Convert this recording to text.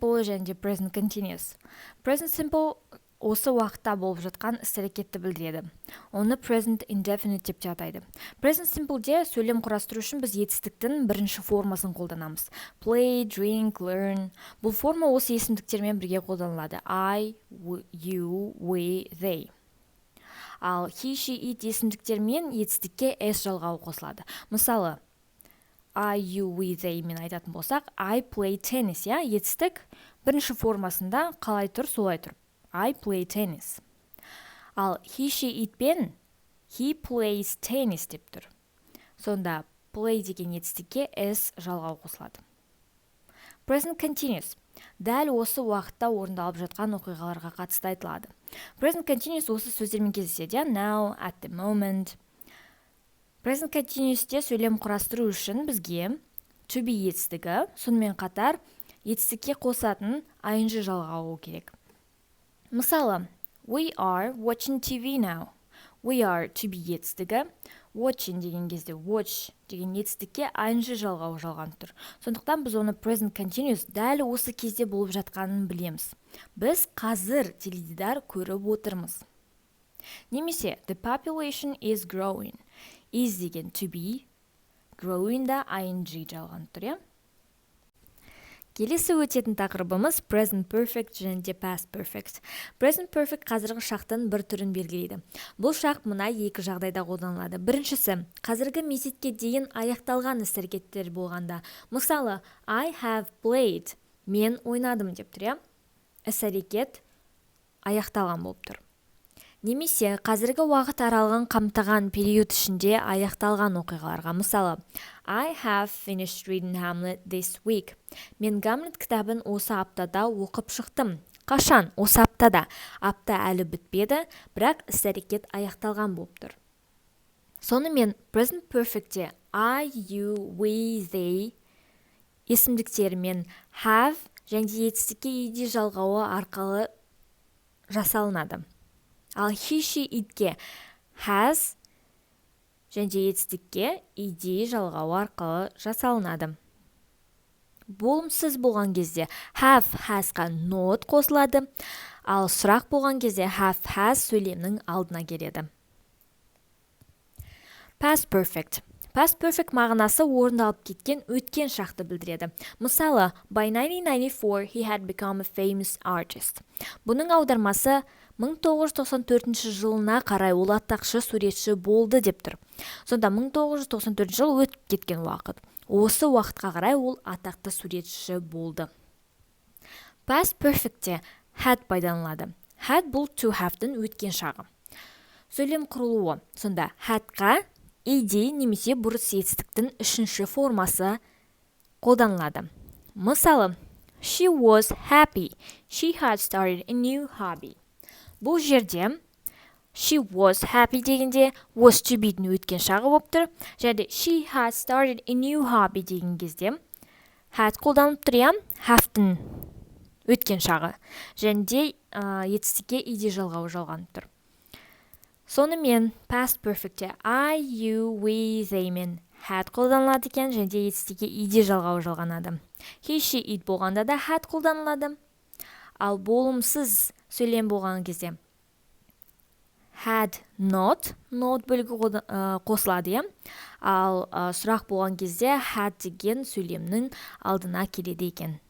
simple және present continuous. Present simple осы уақытта болып жатқан іс-әрекетті білдіреді. Оны present indefinite деп те атайды. Present simpleде сөйлем құрастыру үшін біз етістіктің бірінші формасын қолданамыз. Play, drink, learn. Бұл форма осы есімдіктермен бірге қолданылады. I, you, we, they. Ал he, she, it есімдіктермен етістікке s жалғауы қосылады. Мысалы, I, you, we, they мен айтатын болсақ, I play tennis, етістік бірінші формасында қалай тұр, солай тұр. I play tennis. Ал he, she, it пен he plays tennis деп тұр. Сонда play деген етістікке s жалғау қосылады. Present continuous. Дәл осы уақытта орындалып жатқан оқиғаларға қатысты айтылады. Present continuous осы сөздермен кездеседі. Now, at the moment. Present continuous'те сөйлем құрастыру үшін бізге to be етістігі, сонымен қатар етістікке қосатын ing жалғауы керек. Мысалы, we are watching TV now. We are to be етістігі, watching деген кезде watch деген етістікке ing жалғауы жалғанып тұр. Сондықтан біз оны present continuous дәл осы кезде болып жатқанын білеміз. Біз қазір теледидар көріп отырмыз. Немесе the population is growing. Is деген to be, growing да ing жалғанып тұр, Келесі өтетін тақырыбымыз present perfect және past perfect. Present perfect қазіргі шақтың бір түрін белгілейді. Бұл шақ мына екі жағдайда қолданылады. Біріншісі, қазіргі мезетке дейін аяқталған іс-әрекеттер болғанда. Мысалы, I have played. Мен ойнадым деп тұр, Іс-әрекет аяқталған болып тұр. Немесе қазіргі уақыт аралығын қамтыған период ішінде аяқталған оқиғаларға. Мысалы, I have finished reading Hamlet this week. Мен Гамлет кітабын осы аптада оқып шықтым. Қашан? Осы аптада. Апта әлі бітпеді, бірақ іс-әрекет аяқталған болып тұр. Сонымен present perfectте I, you, we, they есімдіктерімен have және етістікке ed жалғауы арқылы жасалынады. Ал he, she, itке has және етістікке ed жалғауы арқылы жасалынады. Болымсыз болған кезде have, hasқа not қосылады, ал сұрақ болған кезде have, has сөйлемнің алдына келеді. Past perfect. Past perfect мағынасы орындалып кеткен өткен шақты білдіреді. Мысалы, by 1994 he had become a famous artist. Бұның аудармасы 1994 жылына қарай ол атақшы суретші болды деп тұр. Сонда 1994 жыл өтіп кеткен уақыт. Осы уақытқа қарай ол атақты суретші болды. Past perfectте had пайдаланылады. Had бұл to have-тың өткен шағы. Сөйлем құрылуы. Сонда hadқа ed немесе бұрыс етістіктің үшінші формасы қолданылады. Мысалы, she was happy. She had started a new hobby. Бұл жерде she was happy дегенде was to be'дің өткен шағы болып тұр. Және she had started a new hobby деген кезде had қолданып тұр, have-тың өткен шағы. Және де етістікке ed жалғауы жалғанып тұр. Сонымен past perfectте I, you, we, they мен had қолданылады екен, және де етістікке ed жалғауы жалғанады. He, she, it болғанда да had қолданылады. Ал болымсыз сөйлем болған кезде had not бөлігі қосылады, ал сұрақ болған кезде had деген сөйлемнің алдына келеді екен.